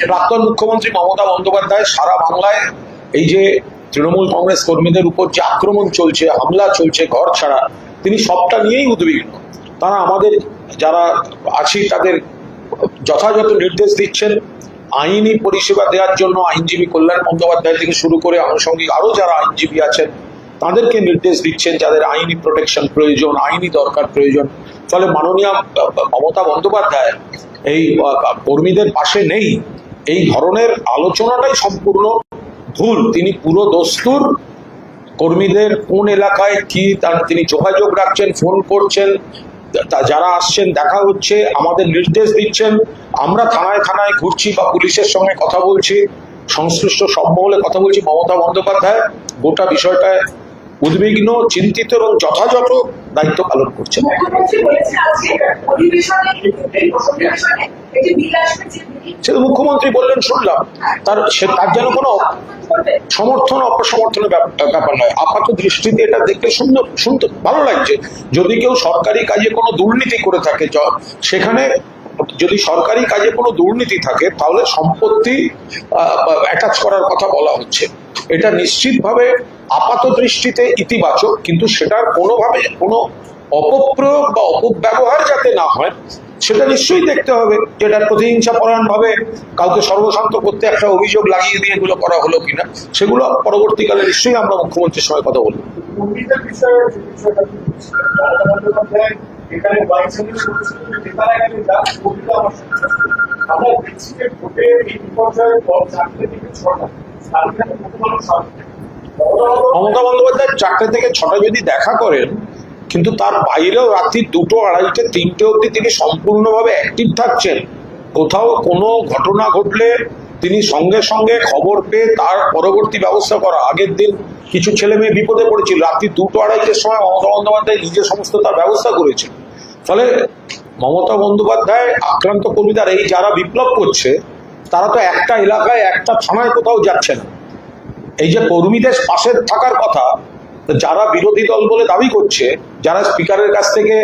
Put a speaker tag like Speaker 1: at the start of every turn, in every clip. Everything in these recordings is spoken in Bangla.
Speaker 1: প্রাক্তন মুখ্যমন্ত্রী মমতা বন্দ্যোপাধ্যায় সারা বাংলায় এই যে তৃণমূল কংগ্রেস কর্মীদের উপর যে আক্রমণ চলছে, হামলা চলছে, ঘর ছাড়া, তিনি সবটা নিয়েই উদ্বিগ্ন। তারা আমাদের যারা আছি তাদের যথাযথ নির্দেশ দিচ্ছেন। আইনি পরিষেবা দেওয়ার জন্য আইনজীবী কল্যাণ বন্দ্যোপাধ্যায় থেকে শুরু করে আনুষঙ্গিক আরো যারা আইনজীবী আছেন তাদেরকে নির্দেশ দিচ্ছেন যাদের আইনি প্রোটেকশন প্রয়োজন, আইনি দরকার প্রয়োজন। ফলে মাননীয় মমতা বন্দ্যোপাধ্যায় এই কর্মীদের পাশে নেই, এই ধরনের আলোচনাটাই সম্পূর্ণ ভুল। তিনি পুরো দস্তুর কর্মীদের কোন এলাকায় কি তিনি যোগাযোগ রাখছেন, ফোন করছেন, যারা আসছেন দেখা হচ্ছে, আমাদের নির্দেশ দিচ্ছেন। আমরা থানায় থানায় ঘুরছি বা পুলিশের সঙ্গে কথা বলছি, সংশ্লিষ্ট সব মহলে কথা বলছি। মমতা বন্দ্যোপাধ্যায় গোটা বিষয়টায় উদ্বিগ্ন, চিন্তিত এবং যথাযথ দায়িত্ব পালন করছেন। সেটা মুখ্যমন্ত্রী বললেন, শুনলাম। তার যেন কোনো সমর্থন অপসমর্থনের ব্যাপার নয়। আপাত দৃষ্টিতে এটা দেখতে শুনতে ভালো লাগছে। যদি কেউ সরকারি কাজে কোনো দুর্নীতি করে থাকে, সেখানে যদি সরকারি কাজে কোনো দুর্নীতি থাকে তাহলে সম্পত্তি অ্যাটাচ করার কথা বলা হচ্ছে। এটা নিশ্চিতভাবে আপাত দৃষ্টিতে ইতিবাচক, কিন্তু সেটার কোনোভাবে কোনো অপপ্রয়োগ বা অপব্যবহার যাতে না হয় সেটা নিশ্চয়ই দেখতে হবে। যেটার প্রতিহিংসা পরায়ণ ভাবে কাউকে সর্বশান্ত করতে একটা অভিযোগ লাগিয়ে দিয়ে এগুলো করা হলো কিনা, সেগুলো পরবর্তীকালে নিশ্চয়ই আমরা মুখ্যমন্ত্রীর সঙ্গে কথা বলবো। মমতা বন্দ্যোপাধ্যায় 4টে থেকে 6টা যদি দেখা করেন, কিন্তু তার বাইরেও রাত্রি 2টো, 2:30, 3টে অবধি তিনি সম্পূর্ণভাবে অ্যাক্টিভ থাকছেন। কোথাও কোনো ঘটনা ঘটলে তিনি সঙ্গে সঙ্গে খবর পেয়ে তার পরবর্তী ব্যবস্থা করা। আগের দিন কিছু ছেলে মেয়ে বিপদে পড়েছিল, রাত্রি 2টো, 2:30টার সময় মমতা বন্দ্যোপাধ্যায় নিজে সমস্ত তার ব্যবস্থা করেছেন। ফলে মমতা বন্দ্যোপাধ্যায় আক্রান্ত কর্মীদের, এই যারা বিপ্লব করছে তারা তো একটা এলাকায় একটা থানায় কোথাও যাচ্ছে না। এই যে কর্মীদের পাশে থাকার কথা যারা বিরোধী দল বলে দাবি করছে, যারা স্পিকারের কাছ থেকে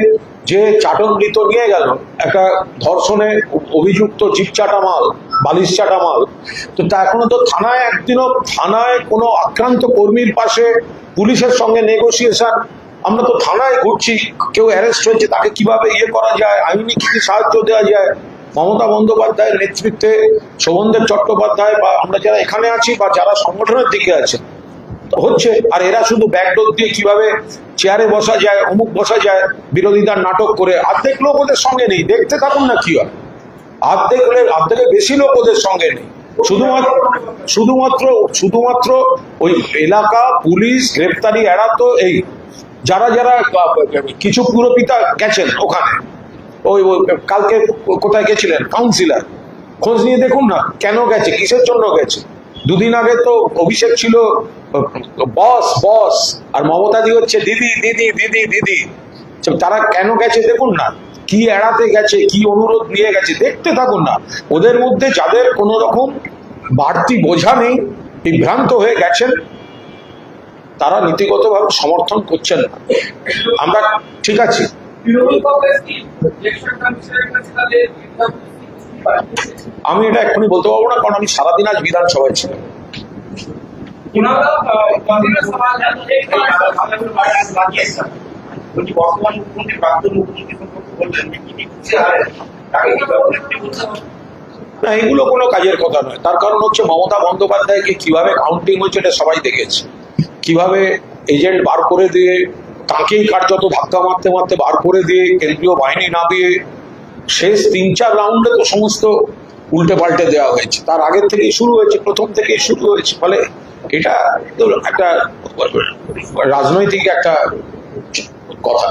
Speaker 1: যে চাটন মৃত নিয়ে গেল, একটা ধর্ষণে অভিযুক্ত জিপচাটা মাল, বালিশ চাটা মাল, তো তা এখনো তো থানায় একদিনও থানায় কোনো আক্রান্ত কর্মীর পাশে পুলিশের সঙ্গে নেগোসিয়েশন। আমরা তো থানায় ঘুরছি, কেউ অ্যারেস্ট হয়েছে তাকে কিভাবে করা যায়, আইনি কি সাহায্য দেওয়া যায়। মমতা বন্দ্যোপাধ্যায়ের নেতৃত্বে শোভনদেব চট্টোপাধ্যায় বা আমরা যারা এখানে আছি বা যারা সংগঠনের দিকে আছে হচ্ছে। আর এরা শুধু ব্যাকডোর দিয়ে কিভাবে চেয়ারে বসা যায়, অমুক বসা যায়, বিরোধিতার নাটক করে। অর্ধেক লোক ওদের সঙ্গে নেই, দেখতে থাকুন না কি হয়। অর্ধেকের বেশি লোক ওদের সঙ্গে নেই। শুধুমাত্র ওই এলাকা পুলিশ গ্রেপ্তারি এড়াতো। এই যারা যারা কিছু পুরপিতা গেছেন ওখানে, ওই কালকে কোথায় গেছিলেন কাউন্সিলর, খোঁজ নিয়ে দেখুন না কেন গেছে, কিসের জন্য গেছে। দুদিন আগে তো অভিষেক ছিল বস বস, আর মমতাদি হচ্ছে দিদি দিদি দিদি দিদি। তারা কেন গেছে দেখুন না, কি এড়াতে গেছে, কি অনুরোধ নিয়ে গেছে, দেখতে থাকুন না। ওদের মধ্যে যাদের কোনো রকম বাড়তি বোঝা নেই, বিভ্রান্ত হয়ে গেছেন, তারা নীতিগতভাবে সমর্থন করছেন না। আমরা ঠিক আছি। আমি এটা এক্ষুনি বলতে পারবো না, কারণ আমি সারাদিন আজ বিধানসভায় ছিলাম। না, এগুলো কোনো কাজের কথা নয়। তার কারণ হচ্ছে মমতা বন্দ্যোপাধ্যায়কে কিভাবে কাউন্টিং হচ্ছে এটা সবাই দেখেছে। কিভাবে এজেন্ট বার করে দিয়ে তাকেই কার্যত ধাক্কা মারতে মারতে বার করে দিয়ে কেন্দ্রীয় বাহিনী না দিয়ে শেষ 3-4 রাউন্ডে তো সমস্ত উল্টে পাল্টে দেওয়া হয়েছে। তার আগের থেকেই শুরু হয়েছে, প্রথম থেকেই শুরু হয়েছে। ফলে এটা তো একটা রাজনৈতিক একটা কথা।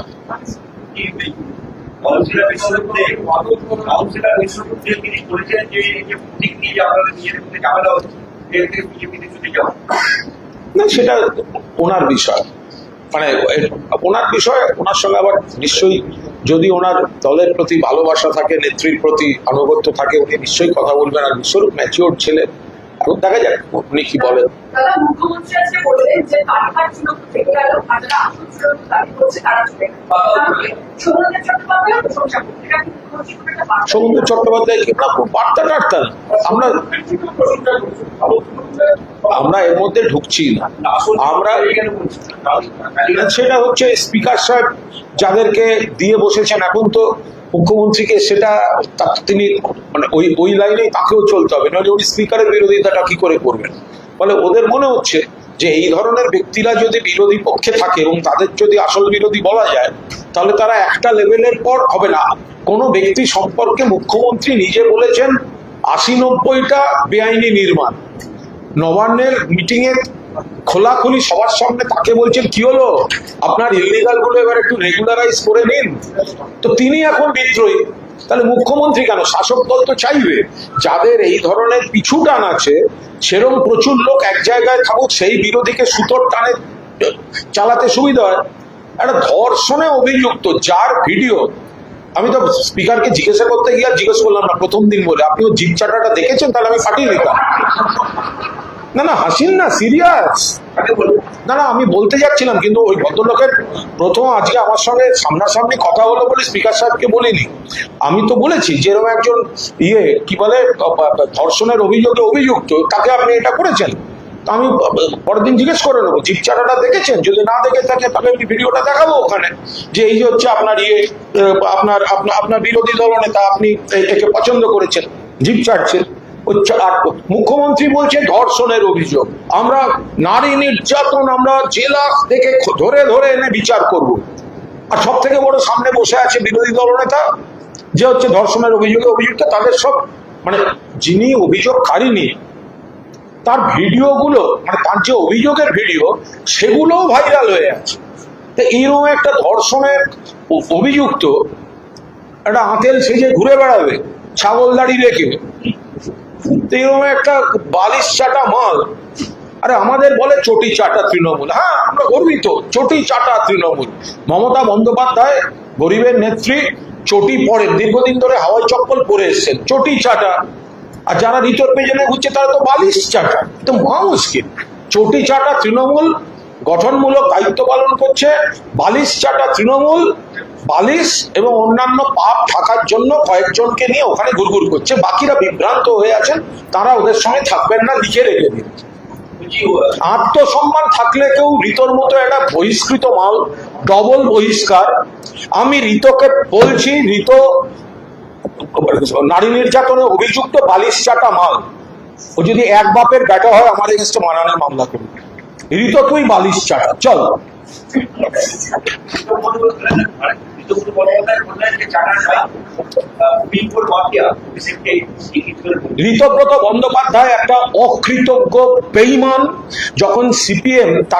Speaker 1: না, সেটা ওনার বিষয়, মানে ওনার বিষয়। ওনার সঙ্গে আবার নিশ্চয়ই যদি ওনার দলের প্রতি ভালোবাসা থাকে, নেত্রীর প্রতি আনুগত্য থাকে, উনি নিশ্চয়ই কথা বলবেন। আর বিশ্বরূপ ম্যাচিওর ছেলে, এখন দেখা যাক উনি কি বলেন।
Speaker 2: দাদা, মুখ্যমন্ত্রী আজকে বললেন যে কাঠঘাট চূড়ান্ত থেকে গেল, আর যারা আসল চূড়ান্ত দাবি করছে তারা চলে গেল। সৌমেন্দ্র চট্টোপাধ্যায় প্রশংসা করলেন। এটা কি মুখ্যমন্ত্রী খুব একটা বার্তা?
Speaker 1: সৌমেন্দ্র চট্টোপাধ্যায় কি খুব বার্তা টার্তা আমরা এর মধ্যে ঢুকছি না। আমরা সেটা হচ্ছে স্পিকার সাহেব যাদেরকে দিয়ে বসেছেন, এখন তো মুখ্যমন্ত্রীকে সেটা তিনি মানে ওই লাইনেই তাকেও চলতে হবে, নাহলে উনি স্পিকারের বিরোধিতাটা কি করে করবেন। ফলে ওদের মনে হচ্ছে যে এই ধরনের ব্যক্তিরা যদি বিরোধী পক্ষে থাকে এবং তাদের যদি আসল বিরোধী বলা যায়, তাহলে তারা একটা লেভেলের পর হবে না। কোনো ব্যক্তি সম্পর্কে মুখ্যমন্ত্রী নিজে বলেছেন ৮০-৯০টা বেআইনি নির্মাণ, নবান্নের মিটিং এ খোলাখুলি সবার সামনে তাকে বলছেন কি হলো আপনার ইলিগাল গুলো এবার একটু রেগুলারাইজ করে নিন, তো তিনি এখন বিদ্রোহী। তাহলে মুখ্যমন্ত্রী কেন? শাসক দল তো চাইবে যাদের এই ধরনের পিছু টান আছে, সেরকম প্রচুর লোক এক জায়গায় থাকুক, সেই বিরোধীকে সুতোর টানে চালাতে সুবিধা হয়। একটা ধর্ষণে অভিযুক্ত যার ভিডিও, আমি তো স্পিকারকে জিজ্ঞাসা করতে গিয়ে জিজ্ঞেস করলাম না প্রথম দিন বলে, আপনি ও জিপ চাটাটা দেখেছেন? তাহলে আমি ফাটিয়ে দিতাম। না হাসিন না, সিরিয়াস। না আমি বলতে যাচ্ছিলাম, কিন্তু ওই ভদ্রলোকের প্রথম আজকে আমার সঙ্গে সামনাসামনি কথা হলো বলে স্পিকার সাহেবকে বলিনি। আমি তো বলেছি যেরকম একজন কি বলে ধর্ষণের অভিযোগে অভিযুক্ত, তাকে আপনি এটা করেছেন। আমি পরের দিন জিজ্ঞেস করে নেবো জিপ চাটাটা দেখেছেন, যদি না দেখে থাকে তাহলে আমি ভিডিওটা দেখাবো ওখানে, যে এই যে হচ্ছে আপনার আপনার বিরোধী দলনেতা, আপনি একে পছন্দ করেছেন, জিপ চাটছেন। মুখ্যমন্ত্রী বলছে ধর্ষণের অভিযোগ, আমরা নারী নির্যাতন আমরা জেলা থেকে ধরে ধরে এনে বিচার করব। আর সব থেকে বড় সামনে বসে আছে বিরোধী দলনেতা, যে হচ্ছে ধর্ষণের অভিযোগে অভিযুক্ত, তাদের সব মানে যিনি অভিযোগকারী নিয়ে তার ভিডিওগুলো, মানে তার যে অভিযোগের ভিডিও, সেগুলোও ভাইরাল হয়ে আছে। তো এইরকম একটা ধর্ষণের অভিযুক্ত একটা আঁতেল সেজে ঘুরে বেড়াবে ছাগল দাড়ি রেখে, এরকম একটা বালিশ চাটা মাল। আরে আমাদের বলে চটি চাটা তৃণমূল, হ্যাঁ আমরা গর্বিত, চটি চাটা তৃণমূল। মমতা বন্দ্যোপাধ্যায় গরিবের নেত্রী, চটি পরে দীর্ঘদিন ধরে হাওয়াই চপ্পল পরে এসছেন, চটি চাটা। আর যারা ঋতর পেছনে ঘুরছে তারা তো বালিশ চাটা। তো মহা মুশকিল। চটি চাটা তৃণমূল গঠনমূলক দায়িত্ব পালন করছে, বালিশ চাটা তৃণমূল বালিশ এবং অন্যান্য পাপ থাকার জন্য কয়েকজনকে নিয়ে ওখানে ঘুরঘুর করছে, বাকিরা বিভ্রান্ত হয়ে আছেন, তারা ওদের সঙ্গে থাকবেন না, লিখে রেখে দিন। আত্মসম্মান থাকলে কেউ ঋতর মতো একটা বহিষ্কৃত মাল, ডবল বহিষ্কার। আমি ঋতকে বলছি, ঋত নারী নির্যাতনে অভিযুক্ত বালিশ চাটা মাল। ও যদি এক বাপের ব্যাটা হয় আমার এগেন্সটে মানহানির মামলা করবে। ঋত তুই বালিশ চাটা, চল। ঋতব্রত বন্দ্যোপাধ্যায় একটা অকৃতজ্ঞ বেঈমান। যখন সিপিএম